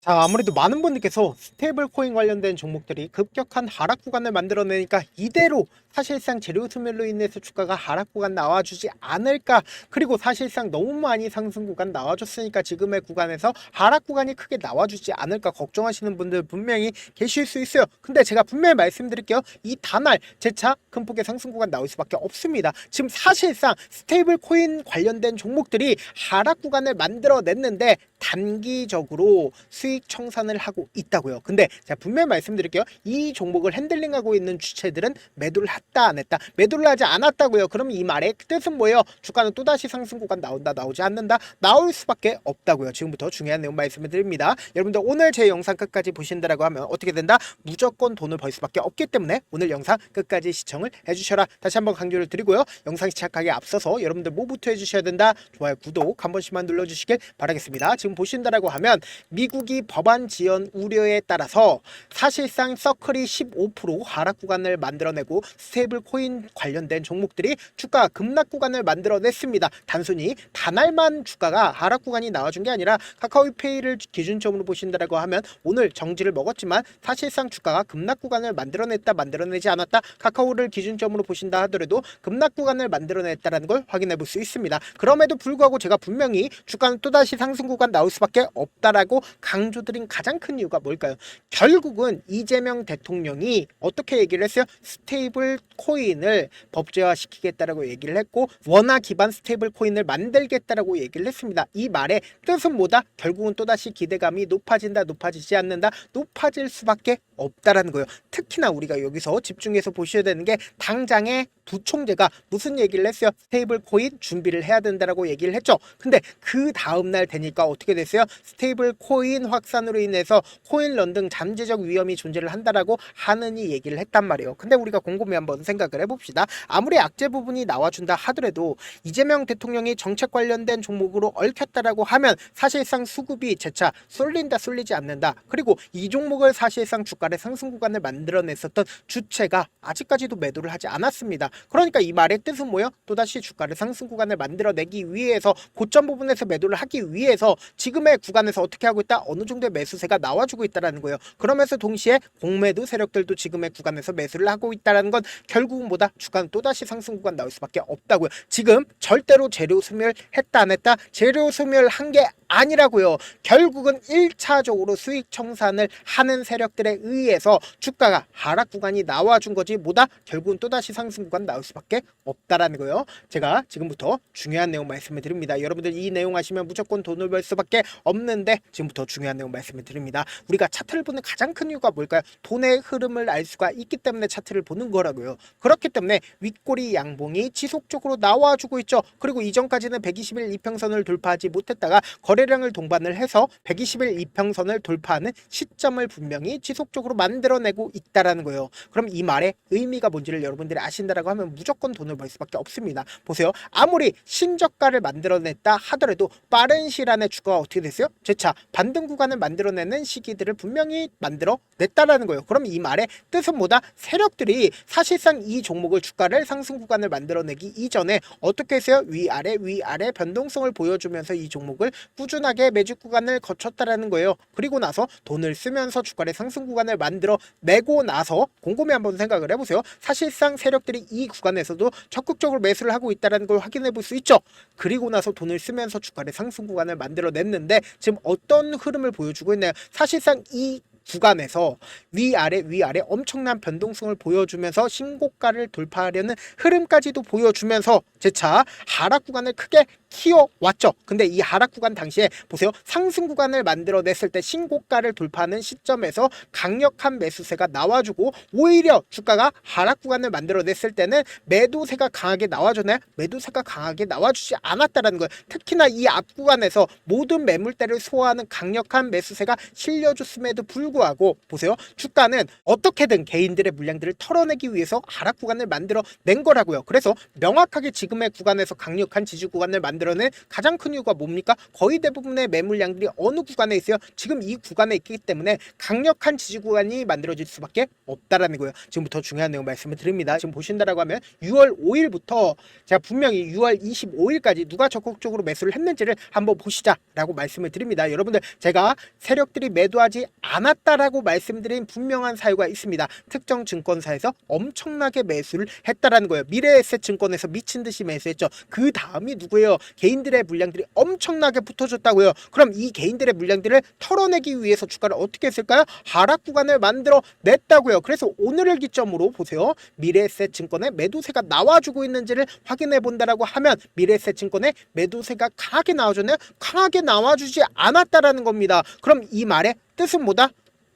자, 아무래도 많은 분들께서 스테이블 코인 관련된 종목들이 급격한 하락 구간을 만들어내니까 이대로 사실상 재료 소멸로 인해서 주가가 하락 구간 나와주지 않을까. 그리고 사실상 너무 많이 상승 구간 나와줬으니까 지금의 구간에서 하락 구간이 크게 나와주지 않을까 걱정하시는 분들 분명히 계실 수 있어요. 근데 제가 분명히 말씀드릴게요. 이 단할 재차 큰 폭의 상승 구간 나올 수밖에 없습니다. 지금 사실상 스테이블 코인 관련된 종목들이 하락 구간을 만들어냈는데 단기적으로 수익 청산을 하고 있다고요. 근데 제가 분명히 말씀드릴게요. 이 종목을 핸들링하고 있는 주체들은 매도를 했다 안 했다? 매도를 하지 않았다고요. 그럼 이 말의 뜻은 뭐예요? 주가는 또다시 상승 구간 나온다 나오지 않는다? 나올 수밖에 없다고요. 지금부터 중요한 내용 말씀을 드립니다. 여러분들 오늘 제 영상 끝까지 보신다라고 하면 어떻게 된다? 무조건 돈을 벌 수밖에 없기 때문에 오늘 영상 끝까지 시청을 해주셔라. 다시 한번 강조를 드리고요. 영상 시작하기에 앞서서 여러분들 뭐부터 해주셔야 된다? 좋아요, 구독 한 번씩만 눌러주시길 바라겠습니다. 지금 보신다라고 하면 미국이 법안 지연 우려에 따라서 사실상 서클이 15% 하락 구간을 만들어내고 스테이블 코인 관련된 종목들이 주가 급락 구간을 만들어냈습니다. 단순히 단할만 주가가 하락 구간이 나와준 게 아니라 카카오페이를 기준점으로 보신다라고 하면 오늘 정지를 먹었지만 사실상 주가가 급락 구간을 만들어냈다 만들어내지 않았다 카카오를 기준점으로 보신다 하더라도 급락 구간을 만들어냈다라는 걸 확인해 볼 수 있습니다. 그럼에도 불구하고 제가 분명히 주가는 또다시 상승 구간 나올 수밖에 없다라고 강조드린 가장 큰 이유가 뭘까요? 결국은 이재명 대통령이 어떻게 얘기를 했어요? 스테이블 코인을 법제화시키겠다라고 얘기를 했고 원화 기반 스테이블 코인을 만들겠다라고 얘기를 했습니다. 이 말의 뜻은 뭐다? 결국은 또다시 기대감이 높아진다 높아지지 않는다 높아질 수밖에 없다라는 거예요. 특히나 우리가 여기서 집중해서 보셔야 되는 게 당장의 부총재가 무슨 얘기를 했어요? 스테이블 코인 준비를 해야 된다라고 얘기를 했죠. 근데 그 다음날 되니까 어떻게 됐어요? 스테이블 코인 확산으로 인해서 코인런 등 잠재적 위험이 존재를 한다라고 하느니 얘기를 했단 말이에요. 근데 우리가 곰곰이 한번 생각을 해봅시다. 아무리 악재 부분이 나와준다 하더라도 이재명 대통령이 정책 관련된 종목으로 얽혔다라고 하면 사실상 수급이 재차 쏠린다 쏠리지 않는다. 그리고 이 종목을 사실상 주가의 상승 구간을 만들어냈었던 주체가 아직까지도 매도를 하지 않았습니다. 그러니까 이 말의 뜻은 뭐예요? 또다시 주가를 상승 구간을 만들어내기 위해서 고점 부분에서 매도를 하기 위해서 지금의 구간에서 어떻게 하고 있다? 어느 정도의 매수세가 나와주고 있다는 거예요. 그러면서 동시에 공매도 세력들도 지금의 구간에서 매수를 하고 있다는 건 결국은 뭐다? 주가는 또다시 상승 구간 나올 수밖에 없다고요. 지금 절대로 재료 소멸 했다 안 했다? 재료 소멸한 게 아니라고요. 결국은 1차적으로 수익 청산을 하는 세력들에 의해서 주가가 하락 구간이 나와준 거지 뭐다? 결국은 또다시 상승 구간 나올 수밖에 없다라는 거예요. 제가 지금부터 중요한 내용 말씀을 드립니다. 여러분들 이 내용 아시면 무조건 돈을 벌 수밖에 없는데 지금부터 중요한 내용 말씀을 드립니다. 우리가 차트를 보는 가장 큰 이유가 뭘까요? 돈의 흐름을 알 수가 있기 때문에 차트를 보는 거라고요. 그렇기 때문에 윗꼬리 양봉이 지속적으로 나와주고 있죠. 그리고 이전까지는 120일 이평선을 돌파하지 못했다가 거래량을 동반을 해서 120일 이평선을 돌파하는 시점을 분명히 지속적으로 만들어내고 있다라는 거예요. 그럼 이 말의 의미가 뭔지를 여러분들이 아신다라고 하면 무조건 돈을 벌 수밖에 없습니다. 보세요. 아무리 신저가를 만들어냈다 하더라도 빠른 시일 안에 주가가 어떻게 됐어요? 재차 반등 구간을 만들어내는 시기들을 분명히 만들어냈다라는 거예요. 그럼 이 말의 뜻은 뭐다? 세력들이 사실상 이 종목을 주가를 상승 구간을 만들어내기 이전에 어떻게 했어요? 위아래 위아래 변동성을 보여주면서 이 종목을 꾸준하게 매집 구간을 거쳤다라는 거예요. 그리고 나서 돈을 쓰면서 주가의 상승 구간을 만들어내고 나서 곰곰이 한번 생각을 해보세요. 사실상 세력들이 이 구간에서도 적극적으로 매수를 하고 있다는 걸 확인해 볼 수 있죠. 그리고 나서 돈을 쓰면서 주가의 상승 구간을 만들어냈는데 지금 어떤 흐름을 보여주고 있나요? 사실상 이 구간에서 위아래 위아래 엄청난 변동성을 보여주면서 신고가를 돌파하려는 흐름까지도 보여주면서 재차 하락 구간을 크게 키워왔죠. 근데 이 하락 구간 당시에 보세요. 상승 구간을 만들어냈을 때 신고가를 돌파하는 시점에서 강력한 매수세가 나와주고 오히려 주가가 하락 구간을 만들어냈을 때는 매도세가 강하게 나와주나요? 매도세가 강하게 나와주지 않았다라는 거예요. 특히나 이 앞 구간에서 모든 매물대를 소화하는 강력한 매수세가 실려줬음에도 불구하고 불구하고 보세요. 주가는 어떻게든 개인들의 물량들을 털어내기 위해서 하락 구간을 만들어 낸 거라고요. 그래서 명확하게 지금의 구간에서 강력한 지지 구간을 만들어낸 가장 큰 이유가 뭡니까? 거의 대부분의 매물량들이 어느 구간에 있어요? 지금 이 구간에 있기 때문에 강력한 지지 구간이 만들어질 수밖에 없다라는 거예요. 지금부터 중요한 내용 말씀을 드립니다. 지금 보신다라고 하면 6월 5일부터 제가 분명히 6월 25일까지 누가 적극적으로 매수를 했는지를 한번 보시자라고 말씀을 드립니다. 여러분들 제가 세력들이 매도하지 않았다라고 말씀드린 분명한 사유가 있습니다. 특정 증권사에서 엄청나게 매수를 했다라는 거예요. 미래에셋 증권에서 미친 듯이 매수했죠. 그 다음이 누구예요? 개인들의 물량들이 엄청나게 붙어졌다고요. 그럼 이 개인들의 물량들을 털어내기 위해서 주가를 어떻게 했을까요? 하락 구간을 만들어 냈다고요. 그래서 오늘을 기점으로 보세요. 미래에셋 증권의 매도세가 나와주고 있는지를 확인해 본다라고 하면 미래에셋 증권의 매도세가 강하게 나와줬나요? 강하게 나와주지 않았다라는 겁니다. 그럼 이 말의 뜻은 뭐다?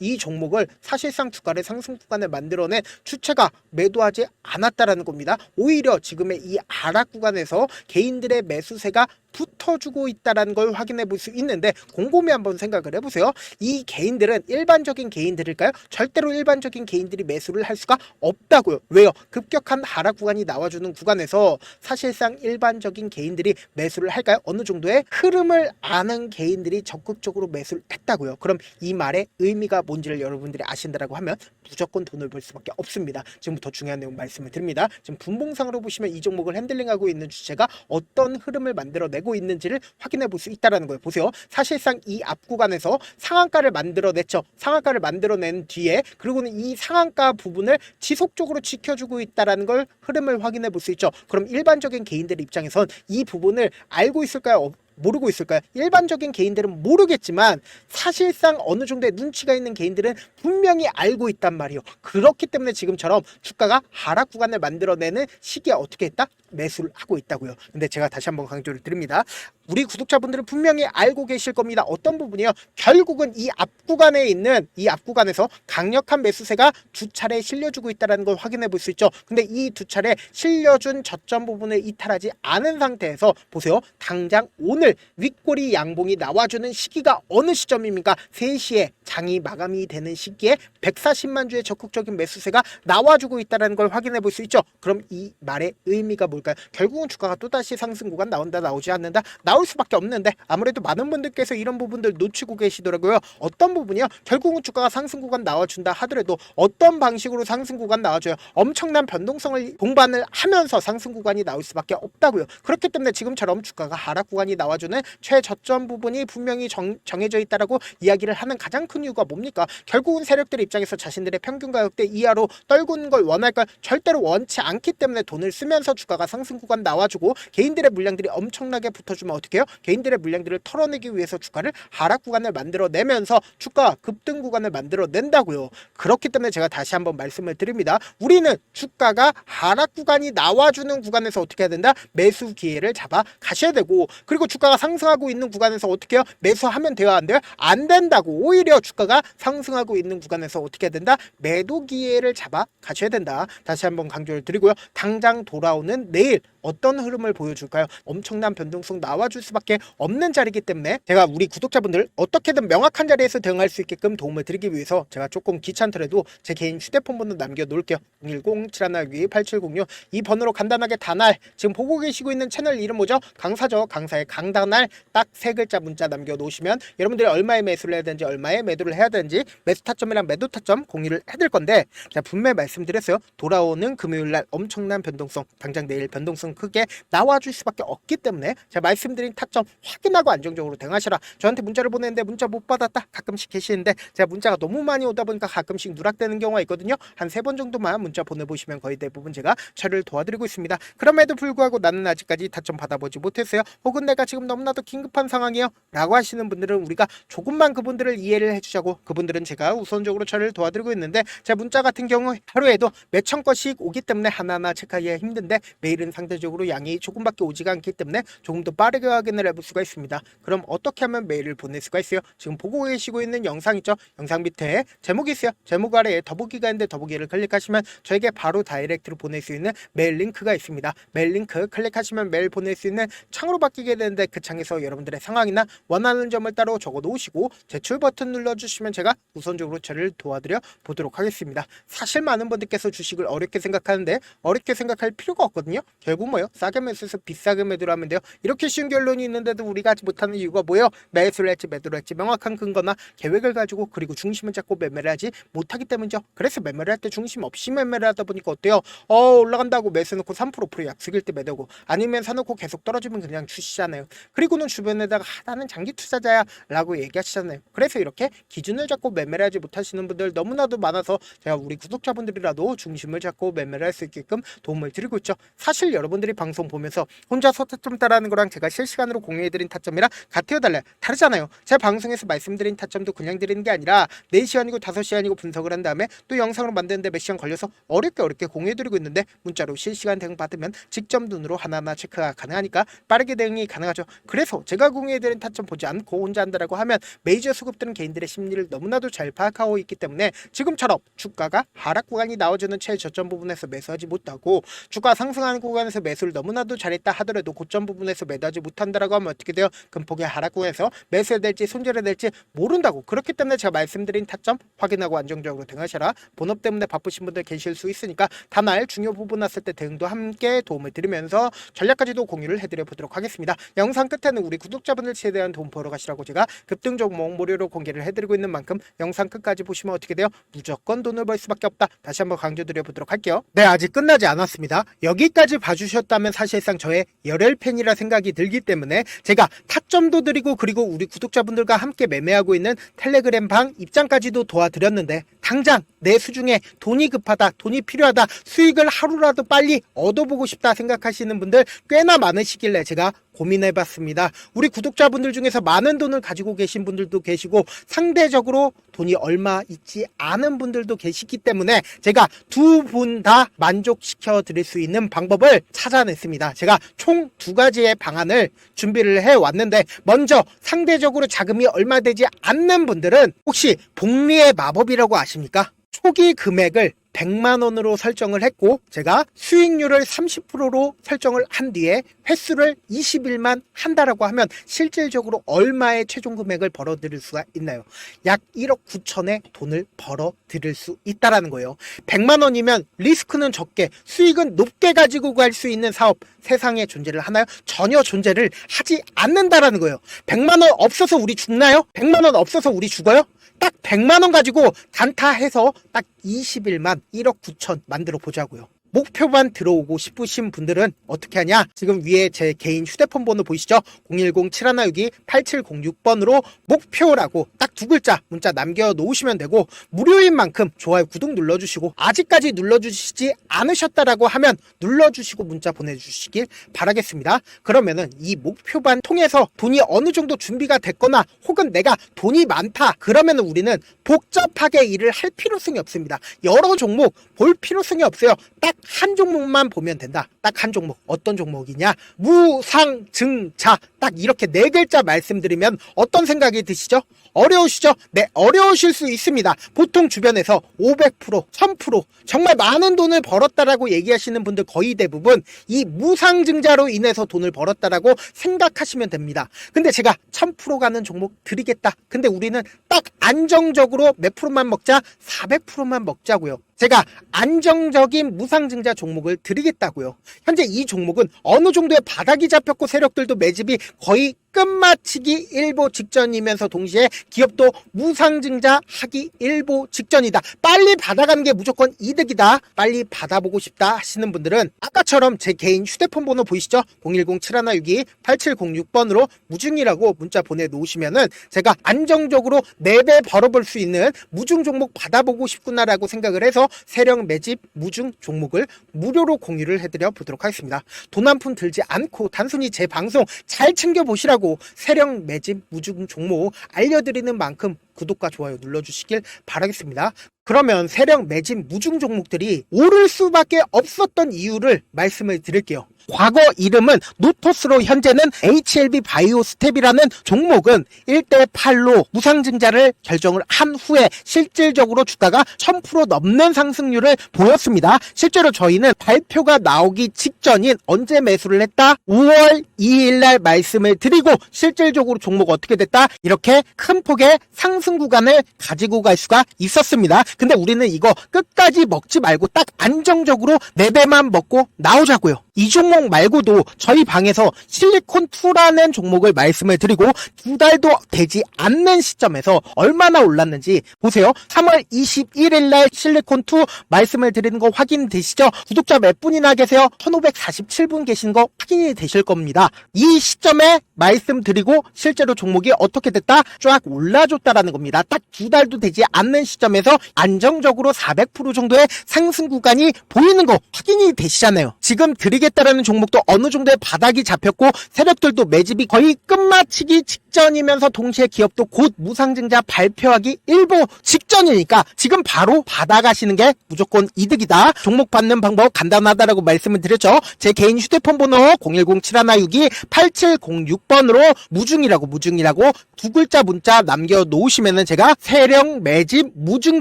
이 종목을 사실상 주가를 상승 구간을 만들어낸 주체가 매도하지 않았다라는 겁니다. 오히려 지금의 이 하락 구간에서 개인들의 매수세가 붙어주고 있다는 걸 확인해 볼 수 있는데 곰곰이 한번 생각을 해보세요. 이 개인들은 일반적인 개인들일까요? 절대로 일반적인 개인들이 매수를 할 수가 없다고요. 왜요? 급격한 하락 구간이 나와주는 구간에서 사실상 일반적인 개인들이 매수를 할까요? 어느 정도의 흐름을 아는 개인들이 적극적으로 매수를 했다고요. 그럼 이 말의 의미가 뭔지를 여러분들이 아신다라고 하면 무조건 돈을 벌 수밖에 없습니다. 지금부터 중요한 내용 말씀을 드립니다. 지금 분봉상으로 보시면 이 종목을 핸들링하고 있는 주체가 어떤 흐름을 만들어내고 있는지를 확인해 볼 수 있다는 거예요. 보세요. 사실상 이 앞 구간에서 상한가를 만들어냈죠. 상한가를 만들어낸 뒤에 그리고는 이 상한가 부분을 지속적으로 지켜주고 있다는 걸 흐름을 확인해 볼 수 있죠. 그럼 일반적인 개인들 입장에선 이 부분을 알고 있을까요? 모르고 있을까요? 일반적인 개인들은 모르겠지만 사실상 어느 정도의 눈치가 있는 개인들은 분명히 알고 있단 말이에요. 그렇기 때문에 지금처럼 주가가 하락 구간을 만들어내는 시기에 어떻게 했다? 매수를 하고 있다고요. 근데 제가 다시 한번 강조를 드립니다. 우리 구독자분들은 분명히 알고 계실 겁니다. 어떤 부분이요? 결국은 이 앞 구간에 있는 이 앞 구간에서 강력한 매수세가 두 차례 실려주고 있다는 걸 확인해 볼 수 있죠. 근데 이 두 차례 실려준 저점 부분을 이탈하지 않은 상태에서 보세요. 당장 오늘 윗꼬리 양봉이 나와주는 시기가 어느 시점입니까? 3시에 장이 마감이 되는 시기에 140만 주의 적극적인 매수세가 나와주고 있다는 걸 확인해 볼 수 있죠. 그럼 이 말의 의미가 뭘까요? 결국은 주가가 또다시 상승 구간 나온다 나오지 않는다? 나올 수밖에 없는데 아무래도 많은 분들께서 이런 부분들 놓치고 계시더라고요. 어떤 부분이요? 결국은 주가가 상승 구간 나와준다 하더라도 어떤 방식으로 상승 구간 나와줘요? 엄청난 변동성을 동반을 하면서 상승 구간이 나올 수밖에 없다고요. 그렇기 때문에 지금처럼 주가가 하락 구간이 나와주는 최저점 부분이 분명히 정해져 있다라고 이야기를 하는 가장 큰 이유가 뭡니까? 결국은 세력들 입장에서 자신들의 평균 가격대 이하로 떨구는 걸 원할까? 절대로 원치 않기 때문에 돈을 쓰면서 주가가 상승 구간 나와주고 개인들의 물량들이 엄청나게 붙어주면 어떻게 해요? 개인들의 물량들을 털어내기 위해서 주가를 하락 구간을 만들어내면서 주가 급등 구간을 만들어낸다고요. 그렇기 때문에 제가 다시 한번 말씀을 드립니다. 우리는 주가가 하락 구간이 나와주는 구간에서 어떻게 해야 된다? 매수 기회를 잡아 가셔야 되고 그리고 주가가 상승하고 있는 구간에서 어떻게 해요? 매수하면 돼요? 안 돼요? 안 된다고. 오히려 주가가 상승하고 있는 구간에서 어떻게 해야 된다? 매도 기회를 잡아 가셔야 된다. 다시 한번 강조를 드리고요. 당장 돌아오는 내일 어떤 흐름을 보여줄까요? 엄청난 변동성 나와줄 수밖에 없는 자리이기 때문에 제가 우리 구독자분들 어떻게든 명확한 자리에서 대응할 수 있게끔 도움을 드리기 위해서 제가 조금 귀찮더라도 제 개인 휴대폰 번호 남겨놓을게요. 010-7162-8706 이 번호로 간단하게 다날 지금 보고 계시고 있는 채널 이름 뭐죠? 강사죠. 강사의 강다날 딱 3글자 문자 남겨놓으시면 여러분들이 얼마에 매수를 해야 되는지 얼마에 매도를 해야 되는지 매수 타점이랑 매도 타점 공유를 해드릴 건데 제가 분명히 말씀드렸어요. 돌아오는 금요일날 엄청난 변동성 당장 내일 변동성 크게 나와줄 수밖에 없기 때문에 제가 말씀드린 타점 확인하고 안정적으로 대응하시라. 저한테 문자를 보내는데 문자 못 받았다 가끔씩 계시는데 제가 문자가 너무 많이 오다 보니까 가끔씩 누락되는 경우가 있거든요. 한 3번 정도만 문자 보내보시면 거의 대부분 제가 처리를 도와드리고 있습니다. 그럼에도 불구하고 나는 아직까지 타점 받아보지 못했어요. 혹은 내가 지금 너무나도 긴급한 상황이에요 라고 하시는 분들은 우리가 조금만 그분들을 이해를 해주자고 그분들은 제가 우선적으로 처리를 도와드리고 있는데 제 문자 같은 경우 하루에도 몇천 건씩 오기 때문에 하나하나 체크하기가 힘든데 메일은 상대적으로 전체적으로 양이 조금밖에 오지가 않기 때문에 조금 더 빠르게 확인을 해볼 수가 있습니다. 그럼 어떻게 하면 메일을 보낼 수가 있어요? 지금 보고 계시고 있는 영상 있죠? 영상 밑에 제목이 있어요. 제목 아래에 더보기가 있는데 더보기를 클릭하시면 저에게 바로 다이렉트로 보낼 수 있는 메일 링크가 있습니다. 메일 링크 클릭하시면 메일 보낼 수 있는 창으로 바뀌게 되는데 그 창에서 여러분들의 상황이나 원하는 점을 따로 적어 놓으시고 제출 버튼 눌러주시면 제가 우선적으로 처리를 도와드려 보도록 하겠습니다. 사실 많은 분들께서 주식을 어렵게 생각하는데 어렵게 생각할 필요가 없거든요. 결국 뭐요? 싸게 매수해서 비싸게 매도를 하면 돼요. 이렇게 쉬운 결론이 있는데도 우리가 하지 못하는 이유가 뭐예요? 매수를 했지 매도를 했지 명확한 근거나 계획을 가지고 그리고 중심을 잡고 매매를 하지 못하기 때문이죠. 그래서 매매를 할 때 중심 없이 매매를 하다 보니까 어때요? 올라간다고 매수 놓고 3% 프로 약속일 때 매도고 아니면 사놓고 계속 떨어지면 그냥 주시잖아요. 그리고는 주변에다가 나는 장기 투자자야 라고 얘기하시잖아요. 그래서 이렇게 기준을 잡고 매매를 하지 못하시는 분들 너무나도 많아서 제가 우리 구독자분들이라도 중심을 잡고 매매를 할 수 있게끔 도움을 드리고 있죠. 사실 여러분들이 방송 보면서 혼자서 타점 따라하는 거랑 제가 실시간으로 공유해드린 타점이랑 같아요 달라요? 다르잖아요. 제 방송에서 말씀드린 타점도 그냥 드리는 게 아니라 4시간이고 5시간이고 분석을 한 다음에 또 영상으로 만드는데 몇 시간 걸려서 어렵게 공유해드리고 있는데 문자로 실시간 대응 받으면 직접 눈으로 하나하나 체크가 가능하니까 빠르게 대응이 가능하죠. 그래서 제가 공유해드린 타점 보지 않고 혼자 한다라고 하면 메이저 수급들은 개인들의 심리를 너무나도 잘 파악하고 있기 때문에 지금처럼 주가가 하락 구간이 나와주는 최저점 부분에서 매수하지 못하고 주가 상승하는 구간에서 매수를 너무나도 잘했다 하더라도 고점 부분에서 매도하지 못한다라고 하면 어떻게 돼요? 금폭의 하락 구간에서 매수해야 될지 손절해야 될지 모른다고. 그렇기 때문에 제가 말씀드린 타점 확인하고 안정적으로 대응하셔라. 본업 때문에 바쁘신 분들 계실 수 있으니까 다날 중요 부분 왔을 때 대응도 함께 도움을 드리면서 전략까지도 공유를 해드려 보도록 하겠습니다. 영상 끝에는 우리 구독자분들 최대한 도움 보러 가시라고 제가 급등 종목 무료로 공개를 해드리고 있는 만큼 영상 끝까지 보시면 어떻게 돼요? 무조건 돈을 벌 수밖에 없다. 다시 한번 강조드려 보도록 할게요. 네, 아직 끝나지 않았습니다. 여기까지 봐주셨다면 사실상 저의 열혈 팬이라 생각이 들기 때문에 제가 타점도 드리고 그리고 우리 구독자분들과 함께 매매하고 있는 텔레그램 방 입장까지도 도와드렸는데 당장 내 수중에 돈이 급하다, 돈이 필요하다, 수익을 하루라도 빨리 얻어보고 싶다 생각하시는 분들 꽤나 많으시길래 제가 고민해봤습니다. 우리 구독자분들 중에서 많은 돈을 가지고 계신 분들도 계시고 상대적으로 돈이 얼마 있지 않은 분들도 계시기 때문에 제가 두 분 다 만족시켜 드릴 수 있는 방법을 찾아냈습니다. 제가 총 2가지의 방안을 준비를 해왔는데 먼저 상대적으로 자금이 얼마 되지 않는 분들은 혹시 복리의 마법이라고 아십니까? 초기 금액을 100만원으로 설정을 했고 제가 수익률을 30%로 설정을 한 뒤에 횟수를 20일만 한다라고 하면 실질적으로 얼마의 최종 금액을 벌어들일 수가 있나요? 약 1억 9천의 돈을 벌어들일 수 있다라는 거예요. 100만원이면 리스크는 적게 수익은 높게 가지고 갈 수 있는 사업 세상에 존재를 하나요? 전혀 존재를 하지 않는다라는 거예요. 100만원 없어서 우리 죽나요? 100만원 없어서 우리 죽어요? 딱 100만원 가지고 단타해서 딱 20일만 1억 9천 만들어 보자고요. 목표만 들어오고 싶으신 분들은 어떻게 하냐? 지금 위에 제 개인 휴대폰 번호 보이시죠? 010-7162-8706번으로 목표라고 딱 2글자 문자 남겨놓으시면 되고 무료인 만큼 좋아요 구독 눌러주시고 아직까지 눌러주시지 않으셨다라고 하면 눌러주시고 문자 보내주시길 바라겠습니다. 그러면은 이 목표반 통해서 돈이 어느 정도 준비가 됐거나 혹은 내가 돈이 많다 그러면 우리는 복잡하게 일을 할 필요성이 없습니다. 여러 종목 볼 필요성이 없어요. 딱 한 종목만 보면 된다. 딱 한 종목. 어떤 종목이냐? 무상증자. 딱 이렇게 4글자 말씀드리면 어떤 생각이 드시죠? 어려우시죠? 네, 어려우실 수 있습니다. 보통 주변에서 500%, 1000% 정말 많은 돈을 벌었다라고 얘기하시는 분들 거의 대부분 이 무상증자로 인해서 돈을 벌었다라고 생각하시면 됩니다. 근데 제가 1000% 가는 종목 드리겠다. 근데 우리는 딱 안정적으로 몇 프로만 먹자? 400%만 먹자고요. 제가 안정적인 무상증자 종목을 드리겠다고요. 현재 이 종목은 어느 정도의 바닥이 잡혔고 세력들도 매집이 거의 끝마치기 일보 직전이면서 동시에 기업도 무상증자 하기 일보 직전이다. 빨리 받아가는 게 무조건 이득이다. 빨리 받아보고 싶다 하시는 분들은 아까처럼 제 개인 휴대폰 번호 보이시죠? 010-7162-8706번으로 무중이라고 문자 보내놓으시면은 제가 안정적으로 4배 벌어볼 수 있는 무중 종목 받아보고 싶구나라고 생각을 해서 세력 매집 무중 종목을 무료로 공유를 해드려 보도록 하겠습니다. 돈 한 푼 들지 않고 단순히 제 방송 잘 챙겨보시라고 세력 매집 무중 종목 알려드리는 만큼 구독과 좋아요 눌러주시길 바라겠습니다. 그러면 세력 매집 무중 종목들이 오를 수밖에 없었던 이유를 말씀을 드릴게요. 과거 이름은 노토스로 현재는 HLB 바이오스텝이라는 종목은 1대8로 무상증자를 결정을 한 후에 실질적으로 주가가 1000% 넘는 상승률을 보였습니다. 실제로 저희는 발표가 나오기 직전인 언제 매수를 했다? 5월 2일날 말씀을 드리고 실질적으로 종목 어떻게 됐다? 이렇게 큰 폭의 상승 구간을 가지고 갈 수가 있었습니다. 근데 우리는 이거 끝까지 먹지 말고 딱 안정적으로 4배만 먹고 나오자고요. 이 종목 말고도 저희 방에서 실리콘2라는 종목을 말씀을 드리고 2달도 되지 않는 시점에서 얼마나 올랐는지 보세요. 3월 21일 날 실리콘2 말씀을 드리는 거 확인되시죠? 구독자 몇 분이나 계세요? 1547분 계신 거 확인이 되실 겁니다. 이 시점에 말씀드리고 실제로 종목이 어떻게 됐다? 쫙 올라줬다라는 겁니다. 딱 2달도 되지 않는 시점에서 안정적으로 400% 정도의 상승 구간이 보이는 거 확인이 되시잖아요. 지금 드리겠다라는 종목도 어느 정도의 바닥이 잡혔고 세력들도 매집이 거의 끝마치기 직전이면서 동시에 기업도 곧 무상증자 발표하기 일보 직전이니까 지금 바로 받아가시는 게 무조건 이득이다. 종목 받는 방법 간단하다라고 말씀을 드렸죠. 제 개인 휴대폰 번호 010-7162-8706번으로 무중이라고 두 글자 문자 남겨놓으시면은 제가 세력 매집 무중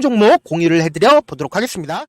종목 공유를 해드려 보도록 하겠습니다.